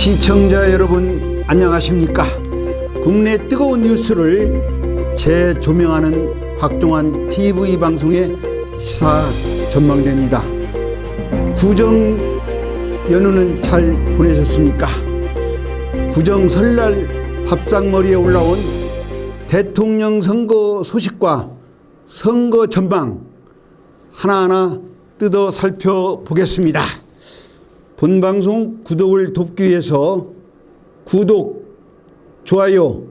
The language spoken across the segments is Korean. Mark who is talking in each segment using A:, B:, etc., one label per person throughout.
A: 시청자 여러분 안녕하십니까? 국내 뜨거운 뉴스를 재조명하는 박종환 TV 방송의 시사 전망대입니다. 구정 연휴는 잘 보내셨습니까? 구정 설날 밥상머리에 올라온 대통령 선거 소식과 선거 전망 하나하나 뜯어 살펴보겠습니다. 본방송 구독을 돕기 위해서 구독, 좋아요,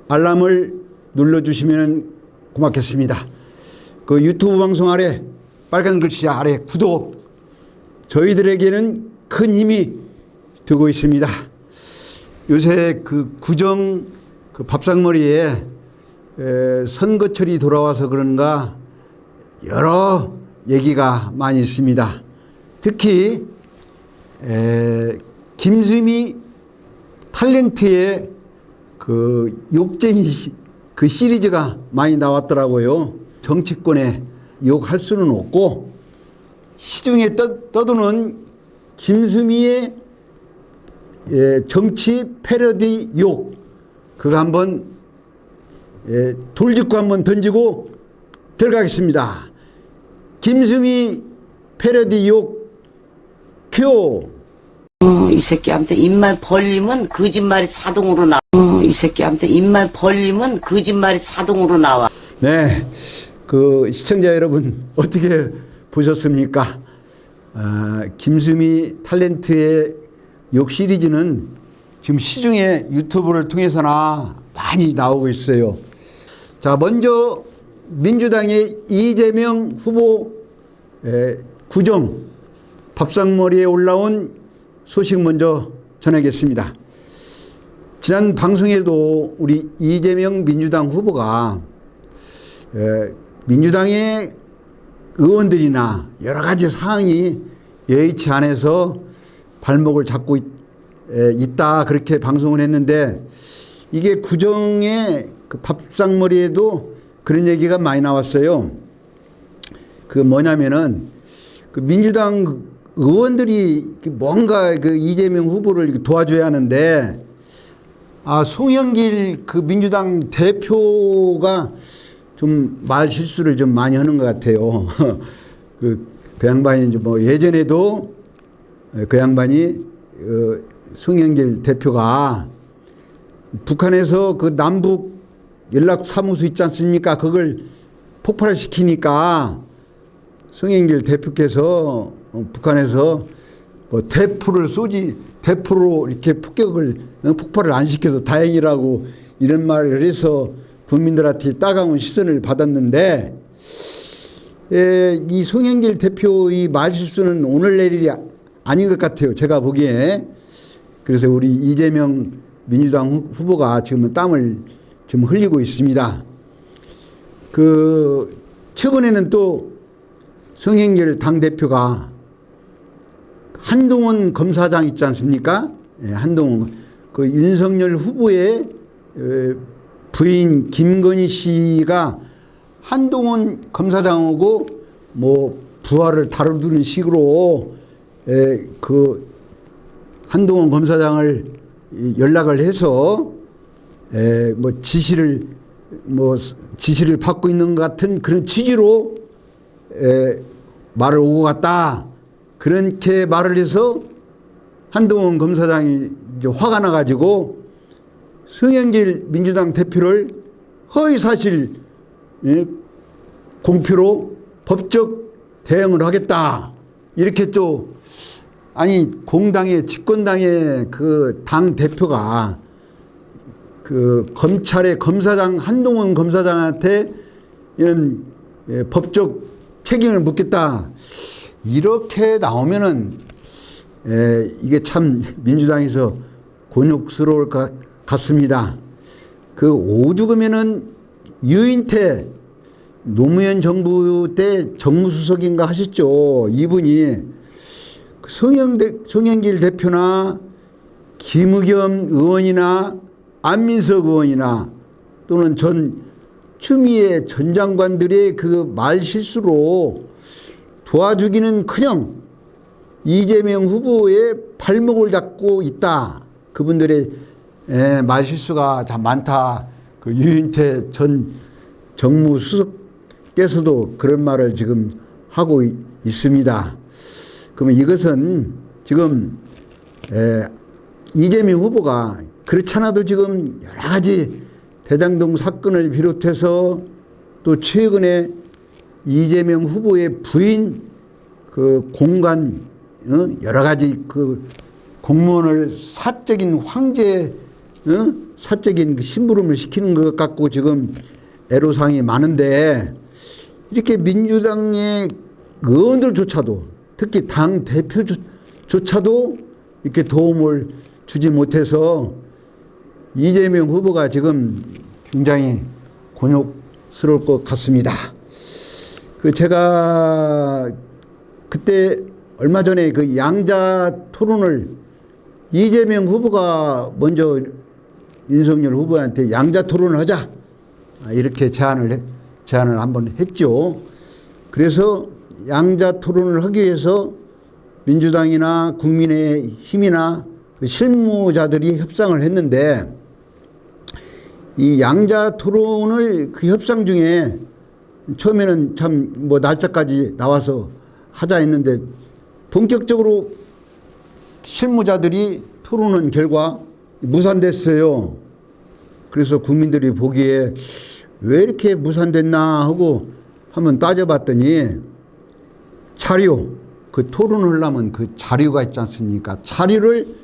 A: 알람을 눌러주시면 고맙겠습니다. 그 유튜브 방송 아래 빨간 글씨 아래 구독, 저희들에게는 큰 힘이 되고 있습니다. 요새 그 구정 그 밥상머리에 선거철이 돌아와서 그런가 여러 얘기가 많이 있습니다. 특히 김수미 탤런트의 그 욕쟁이 그 시리즈가 많이 나왔더라고요. 정치권에 욕할 수는 없고 시중에 떠도는 김수미의 정치 패러디 욕 그거 한번 돌직구 한번 던지고 들어가겠습니다. 김수미 패러디 욕 큐.
B: 이 새끼한테 입만 벌리면 거짓말이 자동으로 나와. 이 새끼한테 입만 벌리면 거짓말이 자동으로 나와.
A: 네, 그 시청자 여러분 어떻게 보셨습니까? 김수미 탤런트의 욕 시리즈는 지금 시중에 유튜브를 통해서나 많이 나오고 있어요. 자, 먼저 민주당의 이재명 후보 구정 밥상머리에 올라온 소식 먼저 전하겠습니다. 지난 방송에도 우리 이재명 민주당 후보가 민주당의 의원들이나 여러 가지 사항이 여의치 않아서 발목을 잡고 있다 그렇게 방송을 했는데 이게 구정의 그 밥상머리에도 그런 얘기가 많이 나왔어요. 그 뭐냐면은 그 민주당 의원들이 뭔가 그 이재명 후보를 도와줘야 하는데 송영길 그 민주당 대표가 좀 말 실수를 좀 많이 하는 것 같아요. 그 양반이 이제 뭐 예전에도 그 양반이 송영길 대표가 북한에서 그 남북 연락사무소 있지 않습니까? 그걸 폭발을 시키니까 송영길 대표께서 북한에서 뭐 대포를 쏘지 대포로 이렇게 폭발을 안 시켜서 다행이라고 이런 말을 해서 국민들한테 따가운 시선을 받았는데 이 송영길 대표의 말실수는 오늘 내일이 아닌 것 같아요. 제가 보기에. 그래서 우리 이재명 민주당 후보가 지금 땀을 지금 흘리고 있습니다. 그 최근에는 또 송영길 당대표가 한동훈 검사장 있지 않습니까? 한동훈 그 윤석열 후보의 부인 김건희 씨가 한동훈 검사장하고 뭐 부하를 다루는 식으로 그 한동훈 검사장을 연락을 해서 뭐 지시를 받고 있는 것 같은 그런 취지로 말을 오고 갔다. 그렇게 말을 해서 한동훈 검사장이 이제 화가 나가지고 송영길 민주당 대표를 허위사실 공표로 법적 대응을 하겠다. 이렇게 또 아니 공당의 집권당의 그 당 대표가 그 검찰의 검사장 한동훈 검사장한테 이런 법적 책임을 묻겠다. 이렇게 나오면은 이게 참 민주당에서 곤욕스러울 것 같습니다. 그 오죽하면은 유인태 노무현 정부 때 정무수석인가 하셨죠. 이분이 송영길 대표나 김의겸 의원이나 안민석 의원이나 또는 추미애 전 장관들의 그 말 실수로 도와주기는커녕 이재명 후보의 발목을 잡고 있다. 그분들의 말실수가 참 많다. 그 유인태 전 정무수석께서도 그런 말을 지금 하고 있습니다. 그러면 이것은 지금 이재명 후보가 그렇잖아도 지금 여러 가지 대장동 사건을 비롯해서 또 최근에 이재명 후보의 부인 그 공간 여러 가지 그 공무원을 사적인 황제 사적인 그 심부름을 시키는 것 갖고 지금 애로사항이 많은데 이렇게 민주당의 의원들조차도 특히 당 대표조차도 이렇게 도움을 주지 못해서 이재명 후보가 지금 굉장히 곤욕스러울 것 같습니다. 그 제가 그때 얼마 전에 그 양자 토론을 이재명 후보가 먼저 윤석열 후보한테 양자 토론을 하자 이렇게 제안을 한번 했죠. 그래서 양자 토론을 하기 위해서 민주당이나 국민의힘이나 그 실무자들이 협상을 했는데 이 양자 토론을 그 협상 중에 처음에는 참 뭐 날짜까지 나와서 하자 했는데 본격적으로 실무자들이 토론한 결과 무산됐어요. 그래서 국민들이 보기에 왜 이렇게 무산됐나 하고 한번 따져봤더니 자료, 그 토론을 하려면 그 자료가 있지 않습니까? 자료를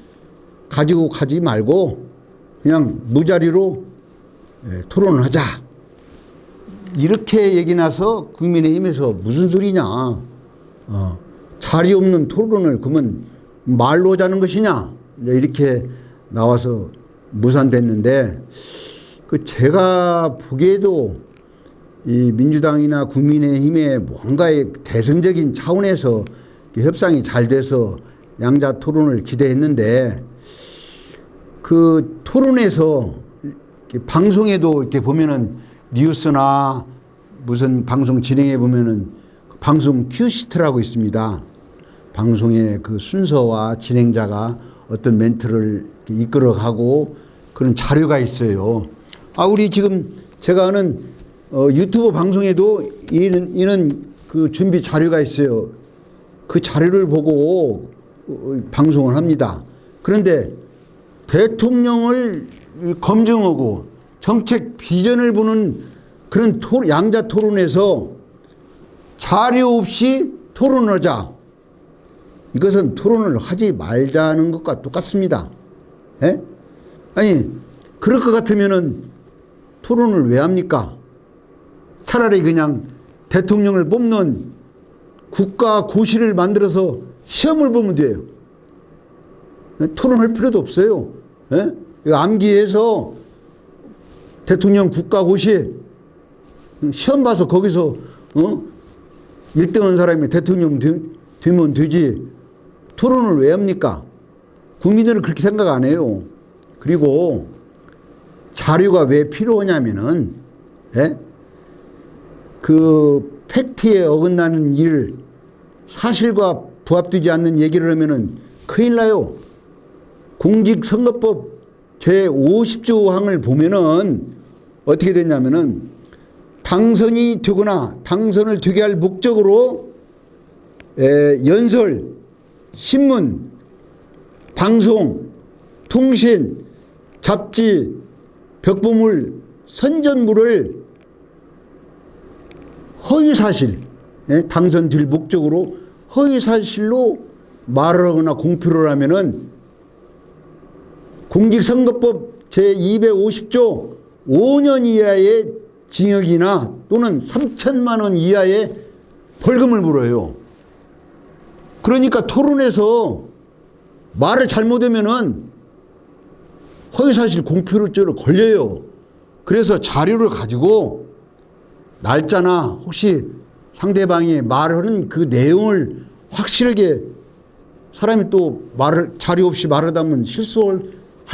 A: 가지고 가지 말고 그냥 무자료로 토론을 하자. 이렇게 얘기 나서 국민의힘에서 무슨 소리냐. 자리 없는 토론을 그러면 말로 하자는 것이냐. 이렇게 나와서 무산됐는데 그 제가 보기에도 이 민주당이나 국민의힘의 뭔가의 대승적인 차원에서 협상이 잘 돼서 양자 토론을 기대했는데 그 토론에서 방송에도 이렇게 보면은 뉴스나 무슨 방송 진행해 보면은 방송 큐시트라고 있습니다. 방송의 그 순서와 진행자가 어떤 멘트를 이끌어가고 그런 자료가 있어요. 우리 지금 제가 아는 유튜브 방송에도 이런 그 준비 자료가 있어요. 그 자료를 보고 방송을 합니다. 그런데 대통령을 검증하고 정책 비전을 보는 그런 양자 토론에서 자료 없이 토론을 하자. 이것은 토론을 하지 말자는 것과 똑같습니다. 에? 아니, 그럴 것 같으면은 토론을 왜 합니까? 차라리 그냥 대통령을 뽑는 국가고시를 만들어서 시험을 보면 돼요. 토론할 필요도 없어요. 에? 암기해서 대통령 국가고시 시험 봐서 거기서 1등한 사람이 대통령 되면 되지. 토론을 왜 합니까? 국민들은 그렇게 생각 안 해요. 그리고 자료가 왜 필요하냐면은 그 팩트에 어긋나는 일, 사실과 부합되지 않는 얘기를 하면은 큰일 나요. 공직선거법 제50조 항을 보면은 어떻게 됐냐면은 당선이 되거나 당선을 되게 할 목적으로 연설, 신문, 방송, 통신, 잡지, 벽보물, 선전물을 허위사실, 당선될 목적으로 허위사실로 말을 하거나 공표를 하면은 공직선거법 제250조 5년 이하의 징역이나 또는 3천만 원 이하의 벌금을 물어요. 그러니까 토론에서 말을 잘못하면은 허위사실 공표죄로 걸려요. 그래서 자료를 가지고 날짜나 혹시 상대방이 말하는 그 내용을 확실하게 사람이 또 자료 없이 말하다 보면 실수할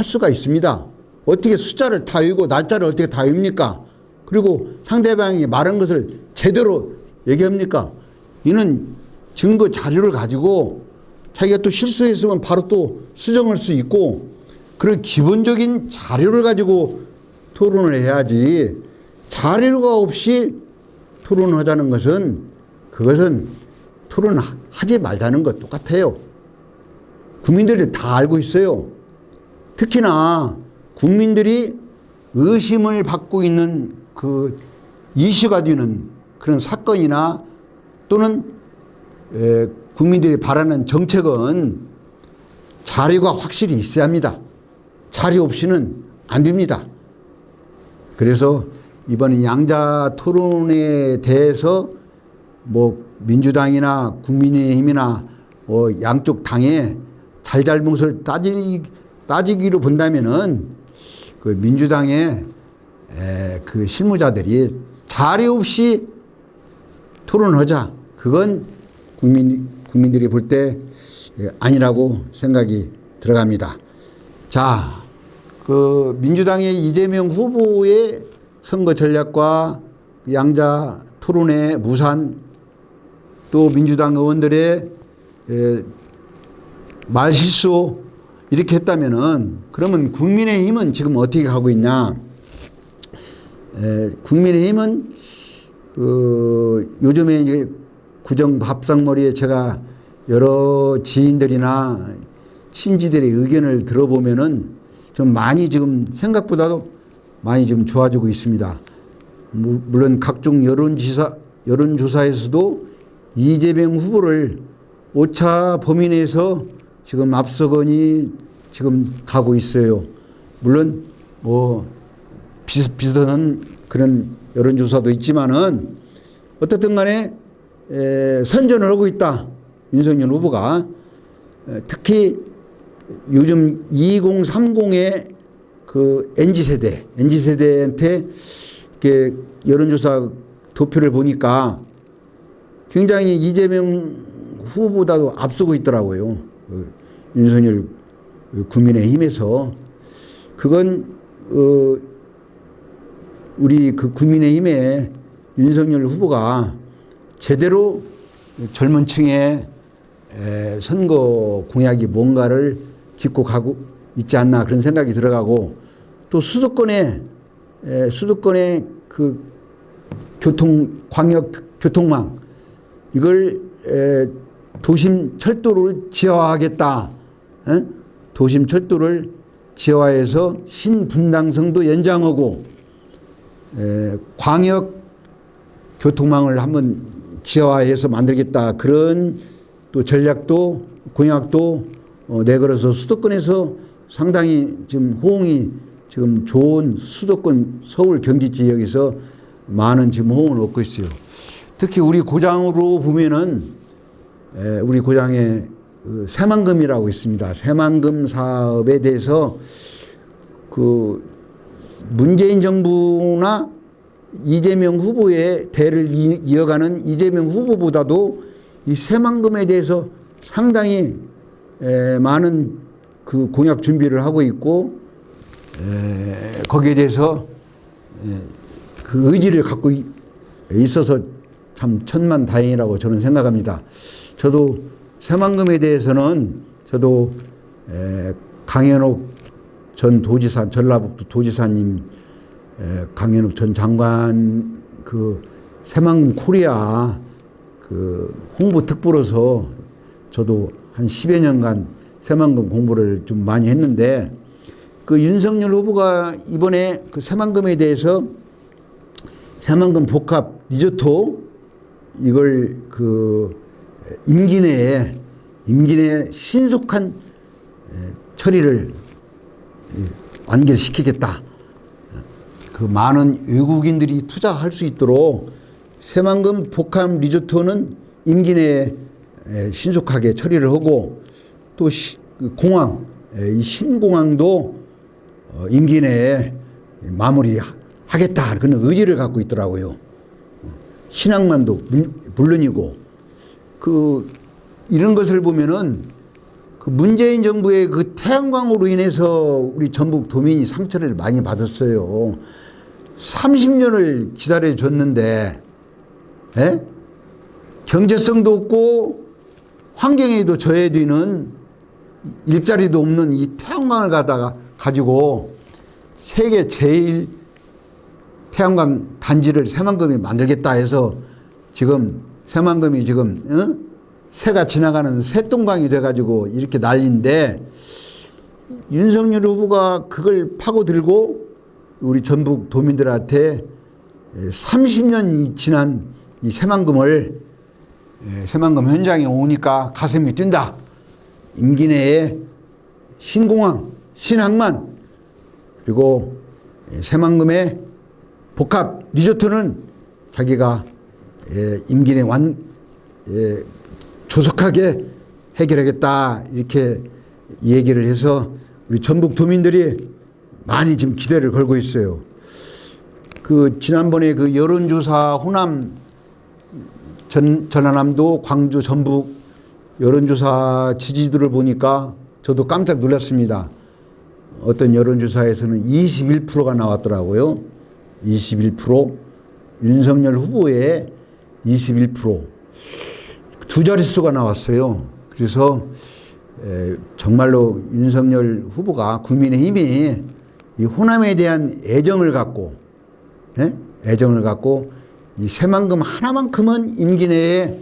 A: 수가 있습니다. 어떻게 숫자를 다 외우고 날짜를 어떻게 다 외웁니까? 그리고 상대방이 말한 것을 제대로 얘기합니까? 이는 증거 자료를 가지고 자기가 또 실수했으면 바로 또 수정할 수 있고 그런 기본적인 자료를 가지고 토론을 해야지 자료가 없이 토론하자는 것은 그것은 토론하지 말자는 것 똑같아요. 국민들이 다 알고 있어요. 특히나 국민들이 의심을 받고 있는 그 이슈가 되는 그런 사건이나 또는 국민들이 바라는 정책은 자료가 확실히 있어야 합니다. 자료 없이는 안 됩니다. 그래서 이번 양자 토론에 대해서 뭐 민주당이나 국민의힘이나 양쪽 당의 잘잘못을 따지기로 본다면은 그 민주당의 그 실무자들이 자료 없이 토론하자. 그건 국민들이 볼 때 아니라고 생각이 들어갑니다. 자, 그 민주당의 이재명 후보의 선거 전략과 양자 토론의 무산 또 민주당 의원들의 말실수 이렇게 했다면은 그러면 국민의힘은 지금 어떻게 하고 있냐? 국민의힘은 그 요즘에 이제 구정 밥상머리에 제가 여러 지인들이나 친지들의 의견을 들어보면은 좀 많이 지금 생각보다도 많이 좀 좋아지고 있습니다. 물론 각종 여론조사에서도 이재명 후보를 오차 범위 내에서 지금 앞서거니 지금 가고 있어요. 물론 뭐 비슷비슷한 그런 여론조사도 있지만은 어떻든 간에 선전을 하고 있다. 윤석열 후보가 특히 요즘 2030의 그 MZ세대한테 이렇게 여론조사 도표를 보니까 굉장히 이재명 후보보다도 앞서고 있더라고요. 윤석열 국민의힘에서. 그건 우리 그 국민의힘의 윤석열 후보가 제대로 젊은 층의 선거 공약이 뭔가를 짚고 가고 있지 않나 그런 생각이 들어가고 또 수도권의 그 광역 교통망 이걸 도심 철도를 지하화하겠다. 도심 철도를 지하화해서 신분당선도 연장하고 광역 교통망을 한번 지하화해서 만들겠다. 그런 또 전략도 공약도 내걸어서 수도권에서 상당히 지금 호응이 지금 좋은 수도권 서울 경기 지역에서 많은 지금 호응을 얻고 있어요. 특히 우리 고장으로 보면은 우리 고장에 새만금이라고 있습니다. 새만금 사업에 대해서 그 문재인 정부나 이재명 후보의 대를 이어가는 이재명 후보보다도 이 새만금에 대해서 상당히 많은 그 공약 준비를 하고 있고 거기에 대해서 그 의지를 갖고 있어서 참 천만다행이라고 저는 생각합니다. 저도 새만금에 대해서는 저도 강현옥 전 도지사, 전라북도 도지사님, 강현옥 전 장관 그 새만금 코리아 그 홍보 특보로서 저도 한 10여 년간 새만금 공부를 좀 많이 했는데 그 윤석열 후보가 이번에 그 새만금에 대해서 새만금 복합 리조트 이걸 그 임기 내에 신속한 처리를 완결시키겠다. 그 많은 외국인들이 투자할 수 있도록 새만금 복합 리조트는 임기 내에 신속하게 처리를 하고 또 공항, 이 신공항도 임기 내에 마무리하겠다. 그런 의지를 갖고 있더라고요. 신항만도 물론이고 이런 것을 보면은 그 문재인 정부의 그 태양광으로 인해서 우리 전북 도민이 상처를 많이 받았어요. 30년을 기다려줬는데 경제성도 없고 환경에도 저해되는 일자리도 없는 이 태양광을 가지고 세계 제일 태양광 단지를 새만금이 만들겠다 해서 지금 새만금이 지금 새가 지나가는 새똥강이 돼가지고 이렇게 난리인데, 윤석열 후보가 그걸 파고들고 우리 전북 도민들한테 30년이 지난 이 새만금을, 새만금 현장에 오니까 가슴이 뛴다. 임기 내에 신공항, 신항만, 그리고 새만금의 복합 리조트는 자기가 임기 내에 조속하게 해결하겠다, 이렇게 얘기를 해서 우리 전북 도민들이 많이 지금 기대를 걸고 있어요. 그 지난번에 그 여론조사 호남, 전라남도, 광주, 전북 여론조사 지지도를 보니까 저도 깜짝 놀랐습니다. 어떤 여론조사에서는 21%가 나왔더라고요. 21%. 윤석열 후보의 21%. 두 자릿수가 나왔어요. 그래서 정말로 윤석열 후보가, 국민의힘이 이 호남에 대한 애정을 갖고 이 새만금 하나만큼은 임기 내에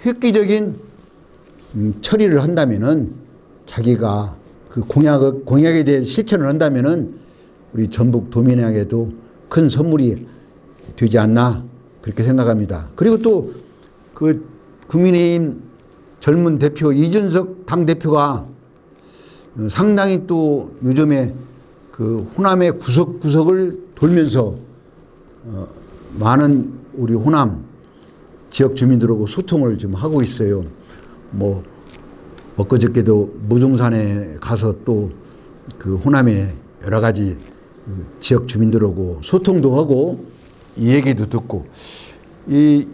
A: 획기적인 처리를 한다면은, 자기가 그 공약에 대해 실천을 한다면은 우리 전북 도민에게도 큰 선물이 되지 않나, 그렇게 생각합니다. 그리고 또 그 국민의힘 젊은 대표 이준석 당대표가 상당히 또 요즘에 그 호남의 구석구석을 돌면서 많은 우리 호남 지역 주민들하고 소통을 좀 하고 있어요. 뭐 엊그저께도 무중산에 가서 또 그 호남의 여러 가지 지역 주민들하고 소통도 하고 이 얘기도 듣고, 이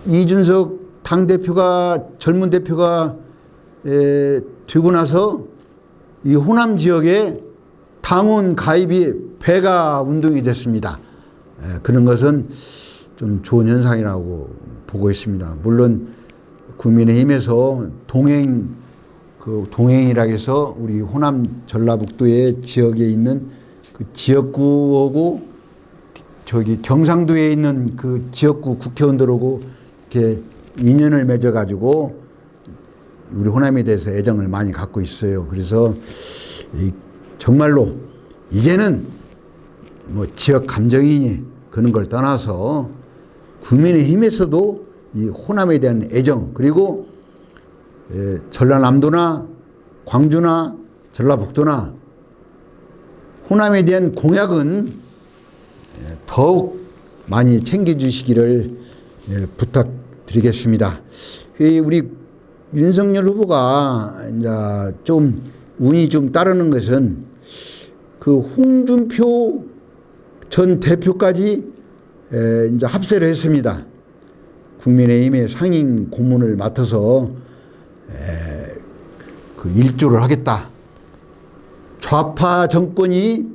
A: 이준석 당대표가, 젊은 대표가 되고 나서 이 호남 지역에 당원 가입이 배가 운동이 됐습니다. 그런 것은 좀 좋은 현상이라고 보고 있습니다. 물론 국민의힘에서 동행이라 해서 우리 호남 전라북도의 지역에 있는 그 지역구하고 저기 경상도에 있는 그 지역구 국회의원들하고 이렇게 인연을 맺어가지고 우리 호남에 대해서 애정을 많이 갖고 있어요. 그래서 정말로 이제는 뭐 지역 감정이니 그런 걸 떠나서 국민의힘에서도 이 호남에 대한 애정, 그리고 전라남도나 광주나 전라북도나 호남에 대한 공약은 더욱 많이 챙겨주시기를 부탁드리겠습니다. 우리 윤석열 후보가 이제 좀 운이 좀 따르는 것은 그 홍준표 전 대표까지 이제 합세를 했습니다. 국민의힘의 상임 고문을 맡아서 그 일조를 하겠다. 좌파 정권이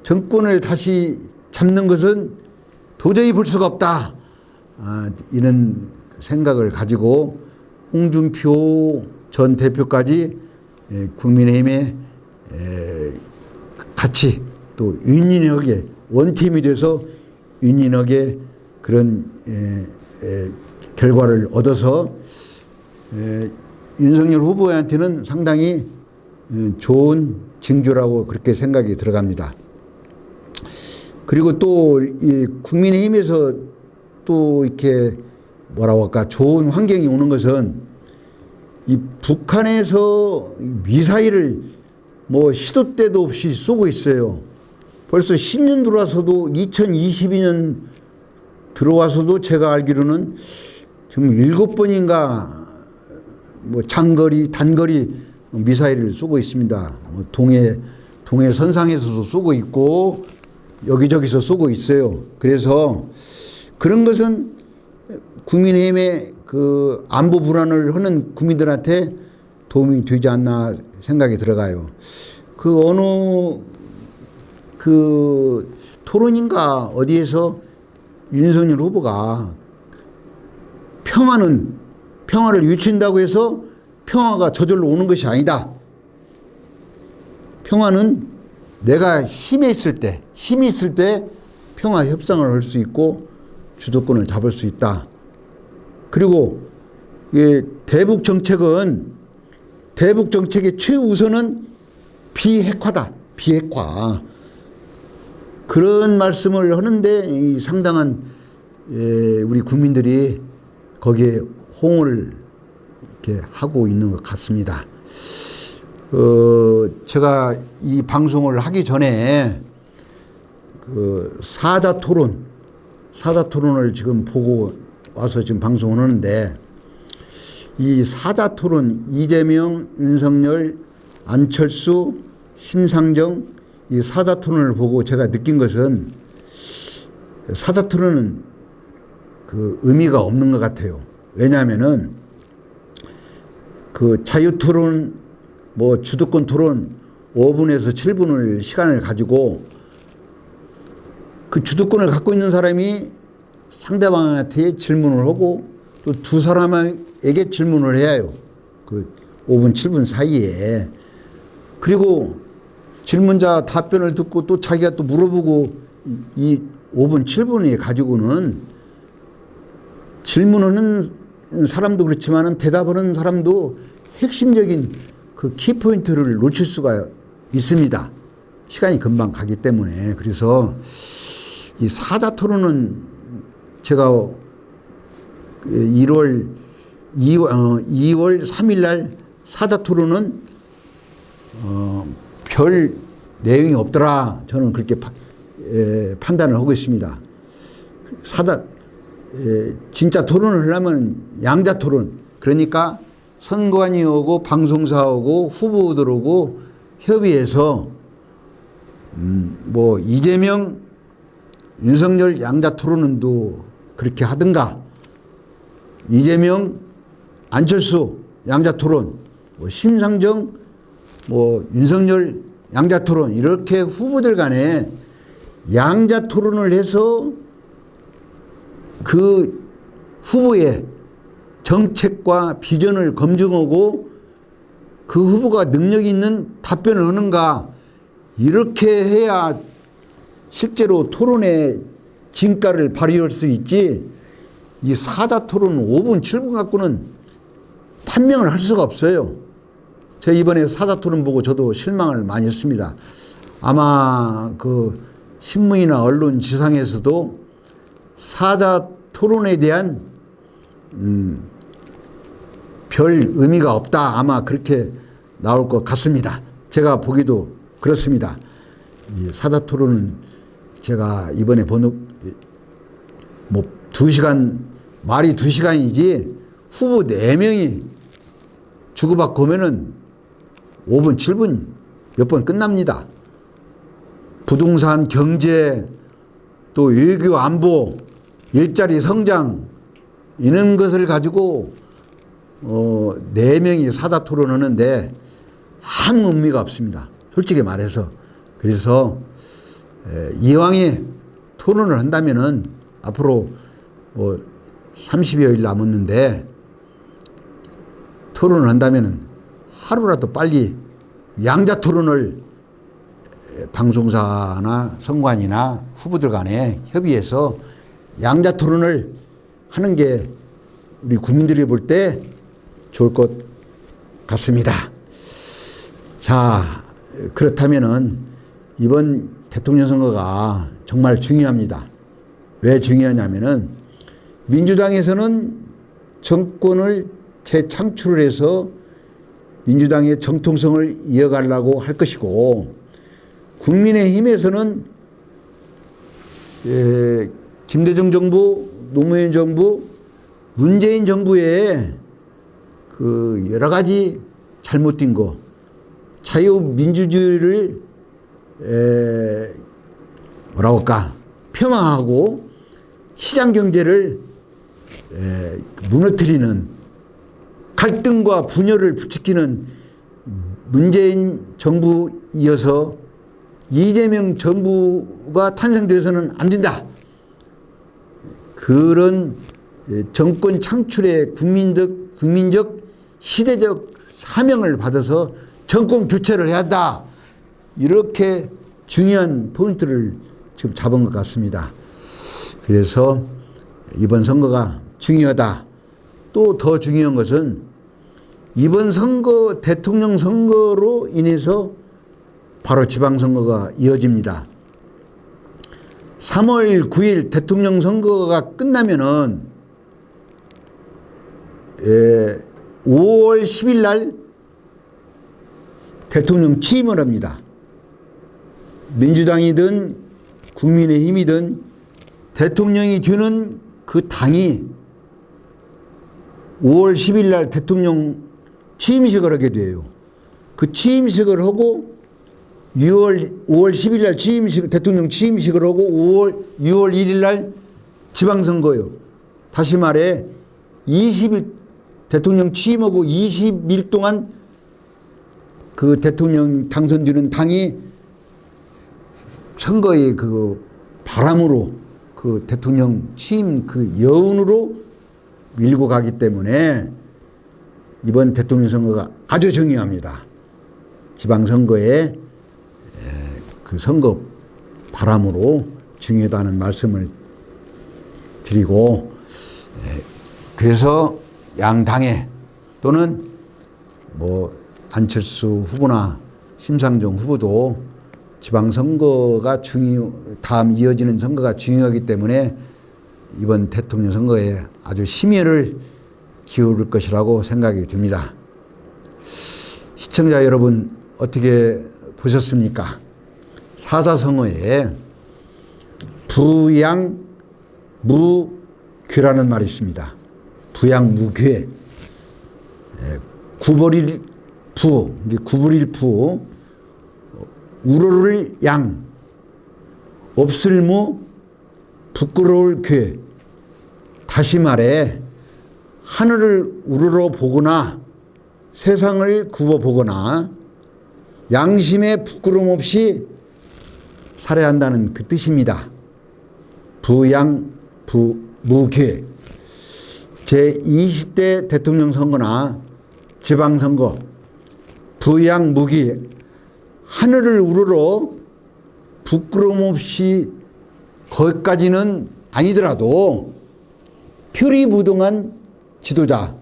A: 정권을 다시 잡는 것은 도저히 볼 수가 없다. 이런 생각을 가지고 홍준표 전 대표까지 국민의힘에 같이 또 윈윈하게 원팀이 돼서 윈윈하게 그런 결과를 얻어서 윤석열 후보한테는 상당히 좋은 징조라고 그렇게 생각이 들어갑니다. 그리고 또 이 국민의힘에서 또 이렇게 뭐라고 할까, 좋은 환경이 오는 것은 이 북한에서 미사일을 뭐 시도 때도 없이 쏘고 있어요. 벌써 10년 들어와서도 2022년 들어와서도 제가 알기로는 지금 7번인가 뭐 장거리, 단거리 미사일을 쏘고 있습니다. 동해 선상에서도 쏘고 있고 여기저기서 쏘고 있어요. 그래서 그런 것은 국민의힘의 그 안보 불안을 하는 국민들한테 도움이 되지 않나 생각이 들어가요. 그 어느 그 토론인가 어디에서 윤석열 후보가 평화를 외친다고 해서 평화가 저절로 오는 것이 아니다. 평화는 내가 힘이 있을 때 평화 협상을 할 수 있고 주도권을 잡을 수 있다. 그리고 대북 정책의 최우선은 비핵화다. 비핵화. 그런 말씀을 하는데 상당한 우리 국민들이 거기에 호응을 이렇게 하고 있는 것 같습니다. 제가 이 방송을 하기 전에 그 사자 토론을 지금 보고 와서 지금 방송을 하는데, 이 사자 토론, 이재명, 윤석열, 안철수, 심상정, 이 사자 토론을 보고 제가 느낀 것은 사자 토론은 그 의미가 없는 것 같아요. 왜냐하면은 그 자유 토론, 뭐 주도권 토론 5분에서 7분을 시간을 가지고 그 주도권을 갖고 있는 사람이 상대방한테 질문을 하고 또 두 사람에게 질문을 해야 해요. 그 5분, 7분 사이에. 그리고 질문자 답변을 듣고 또 자기가 또 물어보고 이 5분, 7분에 가지고는 질문하는 사람도 그렇지만 대답하는 사람도 핵심적인 그 키포인트를 놓칠 수가 있습니다. 시간이 금방 가기 때문에. 그래서 이 사자 토론은 제가 2월 3일 날 사자 토론은 별 내용이 없더라. 저는 그렇게 판단을 하고 있습니다. 진짜 토론을 하려면 양자 토론, 그러니까 선관위하고 방송사하고 후보들하고 협의해서 뭐 이재명, 윤석열 양자 토론도 그렇게 하든가, 이재명, 안철수 양자 토론, 뭐 심상정, 뭐 윤석열 양자 토론, 이렇게 후보들 간에 양자 토론을 해서 그 후보의 정책과 비전을 검증하고 그 후보가 능력 있는 답변을 하는가, 이렇게 해야 실제로 토론의 진가를 발휘할 수 있지, 이 사자 토론 5분, 7분 갖고는 판명을 할 수가 없어요. 제가 이번에 사자 토론 보고 저도 실망을 많이 했습니다. 아마 그 신문이나 언론 지상에서도 사자 토론에 대한 별 의미가 없다, 아마 그렇게 나올 것 같습니다. 제가 보기도 그렇습니다. 이 사자 토론은 제가 이번에 본 뭐 2시간, 말이 2시간이지 후보 4명이 주고받고 오면은 5분, 7분 몇 번 끝납니다. 부동산, 경제, 또 외교, 안보, 일자리, 성장, 이런 것을 가지고 4명이 사자 토론하는데 아무 의미가 없습니다. 솔직히 말해서. 그래서 이왕에 토론을 한다면은 앞으로 뭐 30여일 남았는데 토론을 한다면은 하루라도 빨리 양자 토론을 방송사나 선관위나 후보들 간에 협의해서 양자 토론을 하는 게 우리 국민들이 볼 때 좋을 것 같습니다. 자, 그렇다면은 이번 대통령 선거가 정말 중요합니다. 왜 중요하냐면은 민주당에서는 정권을 재창출을 해서 민주당의 정통성을 이어가려고 할 것이고, 국민의힘에서는 김대중 정부, 노무현 정부, 문재인 정부의 그 여러 가지 잘못된 거, 자유민주주의를 뭐라고 할까, 폄하하고 시장경제를 무너뜨리는, 갈등과 분열을 부추기는 문재인 정부 이어서 이재명 정부가 탄생되어서는 안 된다. 그런 정권 창출에 국민적 국민적 시대적 사명을 받아서 정권 교체를 해야 한다. 이렇게 중요한 포인트를 지금 잡은 것 같습니다. 그래서 이번 선거가 중요하다. 또 더 중요한 것은 이번 선거, 대통령 선거로 인해서 바로 지방선거가 이어집니다. 3월 9일 대통령 선거가 끝나면은 5월 10일 날 대통령 취임을 합니다. 민주당이든 국민의힘이든 대통령이 되는 그 당이 5월 10일 날 대통령 취임식을 하게 돼요. 그 취임식을 하고 5월 10일 날 대통령 취임식을 하고 6월 1일 날 지방선거예요. 다시 말해 20일 대통령 취임하고 20일 동안 그 대통령 당선되는 당이 선거의 그 바람으로 그 대통령 취임 그 여운으로 밀고 가기 때문에 이번 대통령 선거가 아주 중요합니다. 지방선거에 그 선거 바람으로 중요하다는 말씀을 드리고, 그래서 양당에 또는 뭐 안철수 후보나 심상정 후보도 지방선거가 다음 이어지는 선거가 중요하기 때문에 이번 대통령 선거에 아주 심혈을 기울일 것이라고 생각이 듭니다. 시청자 여러분 어떻게 보셨습니까? 사자성어에 부양무괴라는 말이 있습니다. 부양무괴. 구버릴 부, 우러를 양, 없을 무, 부끄러울 괴. 다시 말해 하늘을 우러러 보거나 세상을 굽어 보거나 양심에 부끄러움 없이 살아야 한다는 그 뜻입니다. 부양무괴. 제20대 대통령 선거나 지방선거 부양무기 하늘을 우러러 부끄러움 없이 거기까지는 아니더라도 표리부동한 지도자,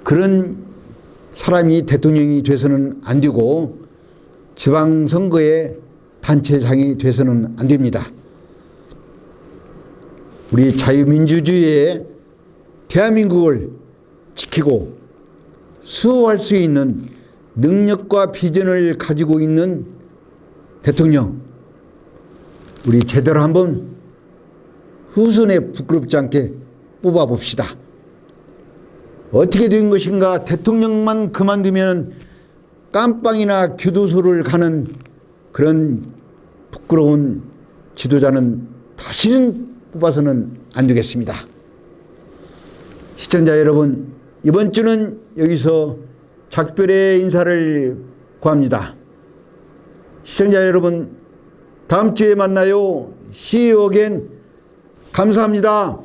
A: 그런 사람이 대통령이 돼서는 안 되고 지방선거의 단체장이 돼서는 안 됩니다. 우리 자유민주주의의 대한민국을 지키고 수호할 수 있는 능력과 비전을 가지고 있는 대통령, 우리 제대로 한번 후손에 부끄럽지 않게 뽑아봅시다. 어떻게 된 것인가? 대통령만 그만두면 깜빵이나 교도소를 가는 그런 부끄러운 지도자는 다시는 뽑아서는 안 되겠습니다. 시청자 여러분, 이번 주는 여기서 작별의 인사를 구합니다. 시청자 여러분, 다음 주에 만나요. See you again. 감사합니다.